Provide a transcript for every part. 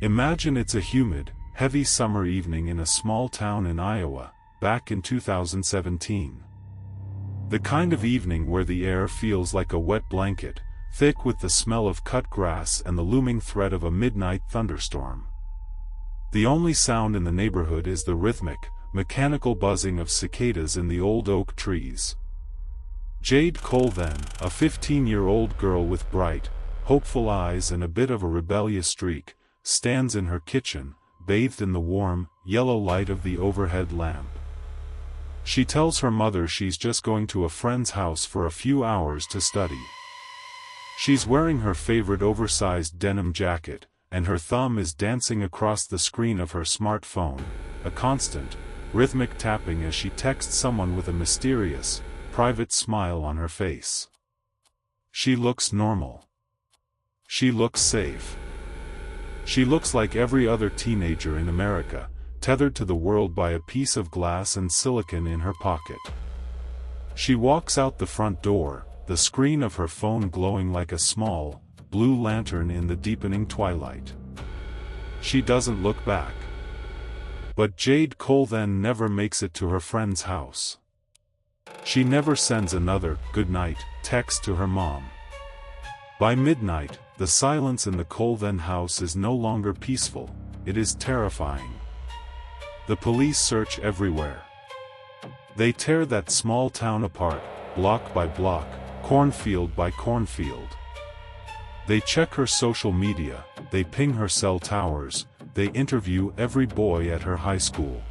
Imagine it's a humid, heavy summer evening in a small town in Iowa, back in 2017. The kind of evening where the air feels like a wet blanket, thick with the smell of cut grass and the looming threat of a midnight thunderstorm. The only sound in the neighborhood is the rhythmic, mechanical buzzing of cicadas in the old oak trees. Jade Cole then, a 15-year-old girl with bright, hopeful eyes and a bit of a rebellious streak, stands in her kitchen, bathed in the warm, yellow light of the overhead lamp. She tells her mother she's just going to a friend's house for a few hours to study. She's wearing her favorite oversized denim jacket, and her thumb is dancing across the screen of her smartphone, a constant, rhythmic tapping as she texts someone with a mysterious, private smile on her face. She looks normal. She looks safe. She looks like every other teenager in America, tethered to the world by a piece of glass and silicon in her pocket. She walks out the front door, the screen of her phone glowing like a small, blue lantern in the deepening twilight. She doesn't look back. But Jade Cole then never makes it to her friend's house. She never sends another "good night" text to her mom. By midnight, the silence in the Cole then house is no longer peaceful, it is terrifying. The police search everywhere. They tear that small town apart, block by block, cornfield by cornfield. They check her social media, they ping her cell towers, they interview every boy at her high school.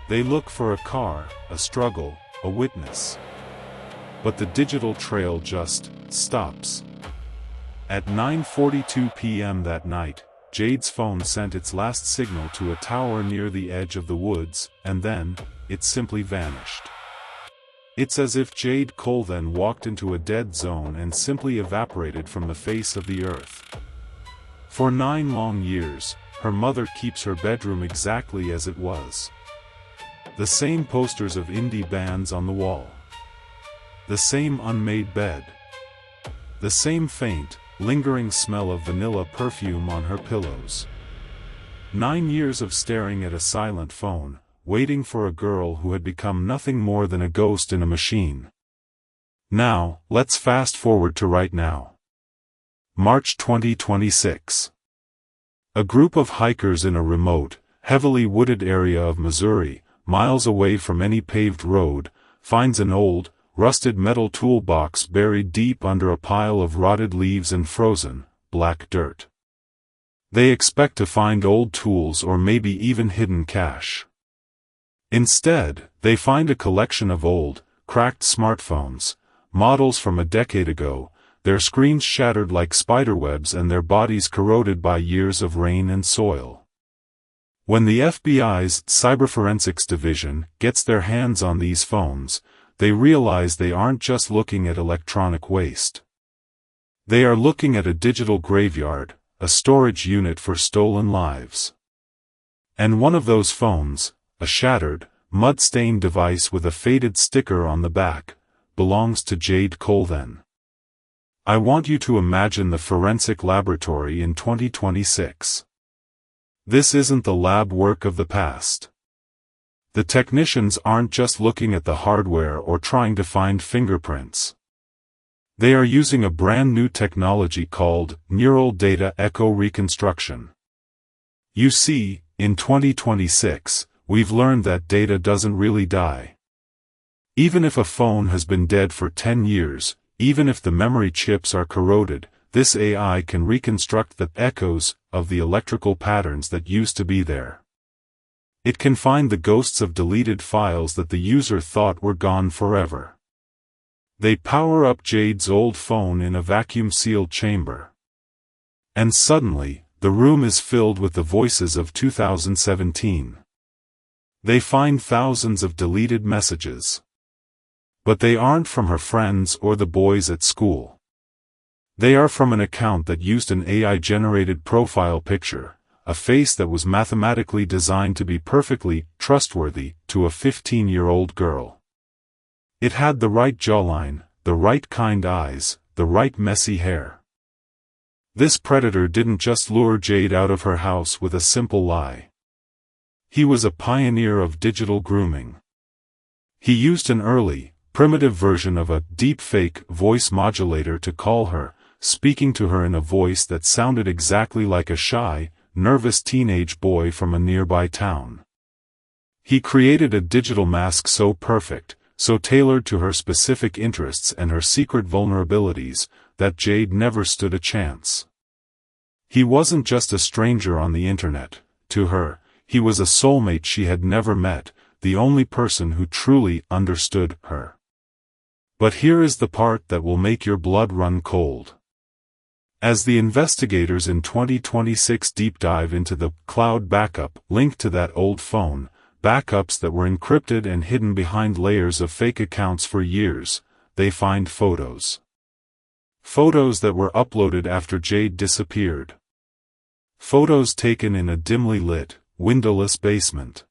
They look for a car, a struggle, a witness. But the digital trail just stops. At 9:42 p.m. that night, Jade's phone sent its last signal to a tower near the edge of the woods, and then, it simply vanished. It's as if Jade Cole then walked into a dead zone and simply evaporated from the face of the earth. For 9 long years, her mother keeps her bedroom exactly as it was. The same posters of indie bands on the wall. The same unmade bed. The same faint, lingering smell of vanilla perfume on her pillows. 9 years of staring at a silent phone, waiting for a girl who had become nothing more than a ghost in a machine. Now, let's fast forward to right now. March 2026. A group of hikers in a remote, heavily wooded area of Missouri, miles away from any paved road, finds an old, rusted metal toolbox buried deep under a pile of rotted leaves and frozen, black dirt. They expect to find old tools or maybe even hidden cash. Instead, they find a collection of old, cracked smartphones, models from a decade ago, their screens shattered like spiderwebs and their bodies corroded by years of rain and soil. When the FBI's Cyberforensics Division gets their hands on these phones, they realize they aren't just looking at electronic waste. They are looking at a digital graveyard, a storage unit for stolen lives. And one of those phones, a shattered, mud-stained device with a faded sticker on the back, belongs to Jade Cole then. I want you to imagine the forensic laboratory in 2026. This isn't the lab work of the past. The technicians aren't just looking at the hardware or trying to find fingerprints. They are using a brand new technology called neural data echo reconstruction. You see, in 2026, we've learned that data doesn't really die. Even if a phone has been dead for 10 years, even if the memory chips are corroded, this AI can reconstruct the echoes of the electrical patterns that used to be there. It can find the ghosts of deleted files that the user thought were gone forever. They power up Jade's old phone in a vacuum-sealed chamber. And suddenly, the room is filled with the voices of 2017. They find thousands of deleted messages. But they aren't from her friends or the boys at school. They are from an account that used an AI-generated profile picture, a face that was mathematically designed to be perfectly trustworthy to a 15-year-old girl. It had the right jawline, the right kind eyes, the right messy hair. This predator didn't just lure Jade out of her house with a simple lie. He was a pioneer of digital grooming. He used an early, primitive version of a deepfake voice modulator to call her, speaking to her in a voice that sounded exactly like a shy, nervous teenage boy from a nearby town. He created a digital mask so perfect, so tailored to her specific interests and her secret vulnerabilities, that Jade never stood a chance. He wasn't just a stranger on the internet. To her, he was a soulmate she had never met, the only person who truly understood her. But here is the part that will make your blood run cold. As the investigators in 2026 deep dive into the cloud backup linked to that old phone, backups that were encrypted and hidden behind layers of fake accounts for years, they find photos. Photos that were uploaded after Jade disappeared. Photos taken in a dimly lit, windowless basement.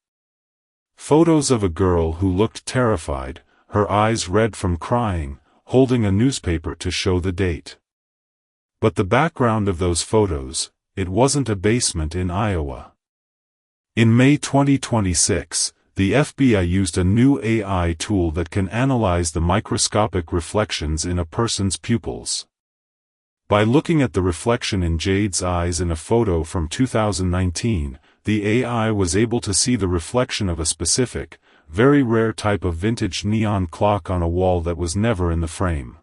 Photos of a girl who looked terrified, her eyes red from crying, holding a newspaper to show the date. But the background of those photos, it wasn't a basement in Iowa. In May 2026, the FBI used a new AI tool that can analyze the microscopic reflections in a person's pupils. By looking at the reflection in Jade's eyes in a photo from 2019, the AI was able to see the reflection of a specific, very rare type of vintage neon clock on a wall that was never in the frame.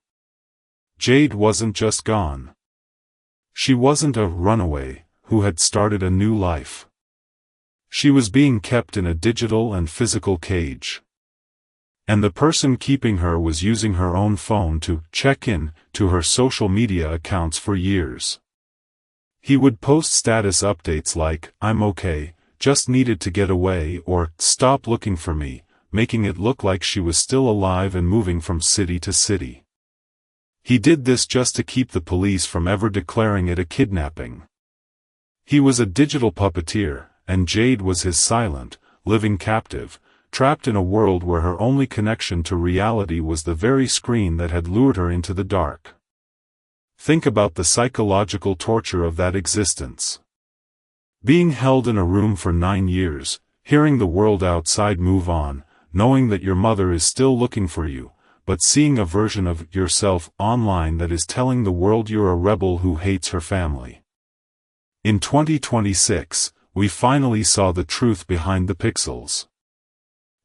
Jade wasn't just gone. She wasn't a runaway who had started a new life. She was being kept in a digital and physical cage. And the person keeping her was using her own phone to check in to her social media accounts for years. He would post status updates like, "I'm okay, just needed to get away," or "Stop looking for me," making it look like she was still alive and moving from city to city. He did this just to keep the police from ever declaring it a kidnapping. He was a digital puppeteer, and Jade was his silent, living captive, trapped in a world where her only connection to reality was the very screen that had lured her into the dark. Think about the psychological torture of that existence. Being held in a room for 9 years, hearing the world outside move on, knowing that your mother is still looking for you, but seeing a version of yourself online that is telling the world you're a rebel who hates her family. In 2026, we finally saw the truth behind the pixels.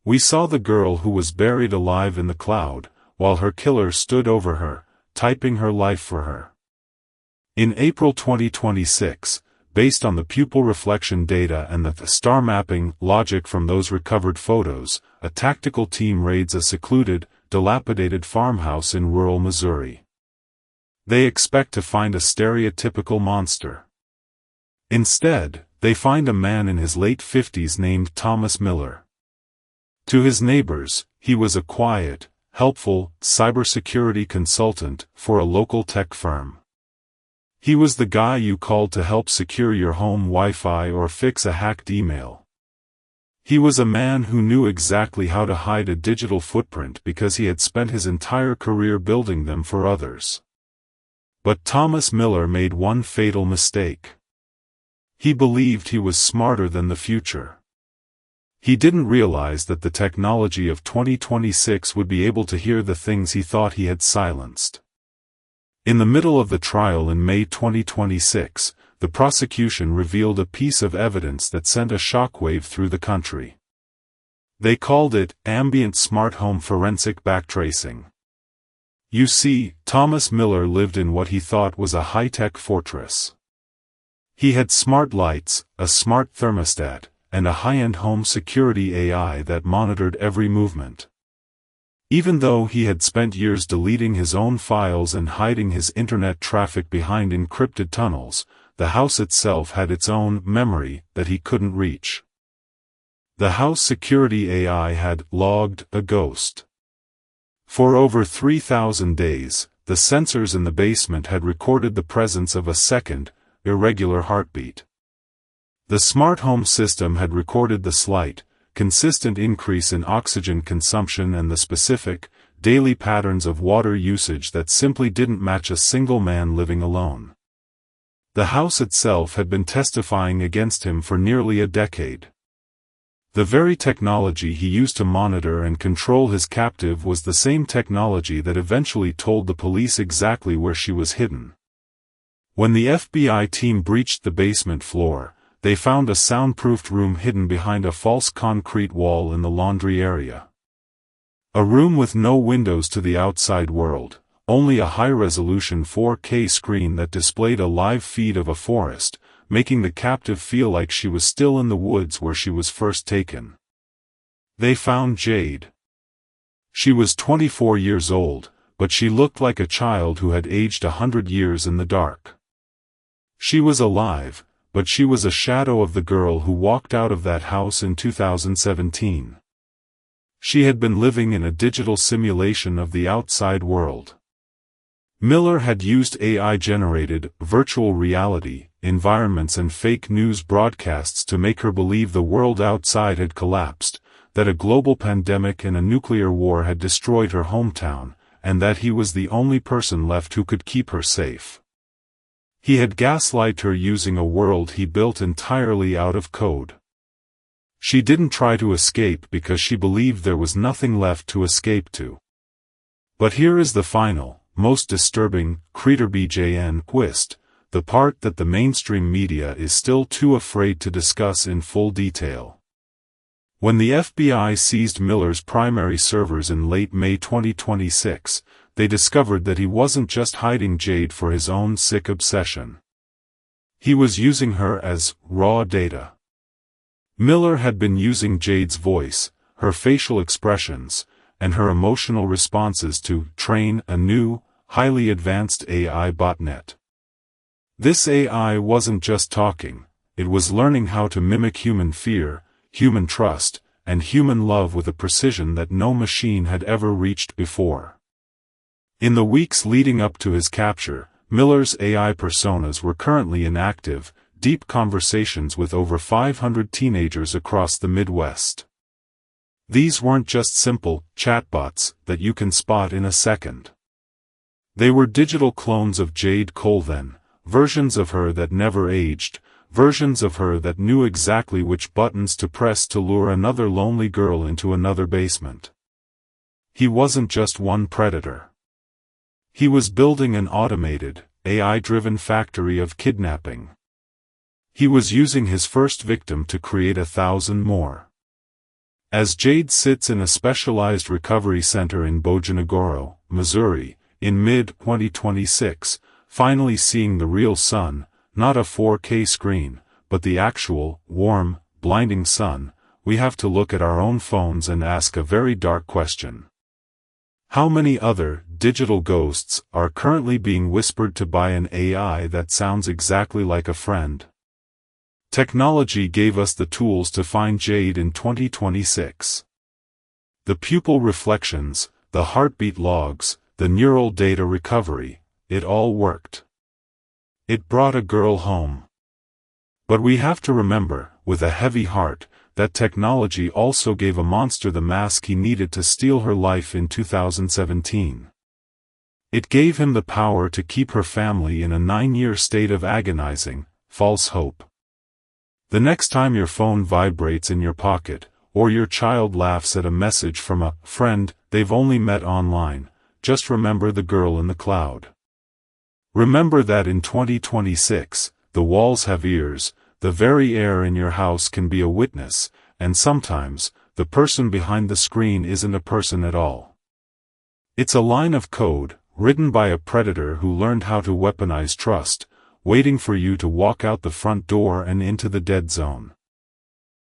We saw the girl who was buried alive in the cloud, while her killer stood over her, typing her life for her. In April 2026, based on the pupil reflection data and the star mapping logic from those recovered photos, a tactical team raids a secluded, dilapidated farmhouse in rural Missouri. They expect to find a stereotypical monster. Instead, they find a man in his late 50s named Thomas Miller. To his neighbors, he was a quiet, helpful, cybersecurity consultant for a local tech firm. He was the guy you called to help secure your home Wi-Fi or fix a hacked email. He was a man who knew exactly how to hide a digital footprint because he had spent his entire career building them for others. But Thomas Miller made one fatal mistake. He believed he was smarter than the future. He didn't realize that the technology of 2026 would be able to hear the things he thought he had silenced. In the middle of the trial in May 2026, the prosecution revealed a piece of evidence that sent a shockwave through the country. They called it ambient smart home forensic backtracing. You see, Thomas Miller lived in what he thought was a high-tech fortress. He had smart lights, a smart thermostat, and a high-end home security AI that monitored every movement. Even though he had spent years deleting his own files and hiding his internet traffic behind encrypted tunnels, the house itself had its own memory that he couldn't reach. The house security AI had logged a ghost. For over 3,000 days, the sensors in the basement had recorded the presence of a second, irregular heartbeat. The smart home system had recorded the slight, consistent increase in oxygen consumption and the specific, daily patterns of water usage that simply didn't match a single man living alone. The house itself had been testifying against him for nearly a decade. The very technology he used to monitor and control his captive was the same technology that eventually told the police exactly where she was hidden. When the FBI team breached the basement floor, they found a soundproofed room hidden behind a false concrete wall in the laundry area. A room with no windows to the outside world, only a high-resolution 4K screen that displayed a live feed of a forest, making the captive feel like she was still in the woods where she was first taken. They found Jade. She was 24 years old, but she looked like a child who had aged 100 years in the dark. She was alive, but she was a shadow of the girl who walked out of that house in 2017. She had been living in a digital simulation of the outside world. Miller had used AI-generated, virtual reality, environments and fake news broadcasts to make her believe the world outside had collapsed, that a global pandemic and a nuclear war had destroyed her hometown, and that he was the only person left who could keep her safe. He had gaslighted her using a world he built entirely out of code. She didn't try to escape because she believed there was nothing left to escape to. But here is the final, most disturbing, BJN twist, the part that the mainstream media is still too afraid to discuss in full detail. When the FBI seized Miller's primary servers in late May 2026, they discovered that he wasn't just hiding Jade for his own sick obsession. He was using her as raw data. Miller had been using Jade's voice, her facial expressions, and her emotional responses to train a new, highly advanced AI botnet. This AI wasn't just talking, it was learning how to mimic human fear, human trust, and human love with a precision that no machine had ever reached before. In the weeks leading up to his capture, Miller's AI personas were currently in active, deep conversations with over 500 teenagers across the Midwest. These weren't just simple chatbots that you can spot in a second. They were digital clones of Jade Cole, versions of her that never aged, versions of her that knew exactly which buttons to press to lure another lonely girl into another basement. He wasn't just one predator. He was building an automated, AI-driven factory of kidnapping. He was using his first victim to create 1,000 more. As Jade sits in a specialized recovery center in Bojanagoro, Missouri, in mid-2026, finally seeing the real sun, not a 4K screen, but the actual, warm, blinding sun, we have to look at our own phones and ask a very dark question. How many other digital ghosts are currently being whispered to by an AI that sounds exactly like a friend? Technology gave us the tools to find Jade in 2026. The pupil reflections, the heartbeat logs, the neural data recovery, it all worked. It brought a girl home. But we have to remember, with a heavy heart, that technology also gave a monster the mask he needed to steal her life in 2017. It gave him the power to keep her family in a 9-year state of agonizing, false hope. The next time your phone vibrates in your pocket, or your child laughs at a message from a friend they've only met online, just remember the girl in the cloud. Remember that in 2026, the walls have ears, the very air in your house can be a witness, and sometimes, the person behind the screen isn't a person at all. It's a line of code, written by a predator who learned how to weaponize trust, waiting for you to walk out the front door and into the dead zone.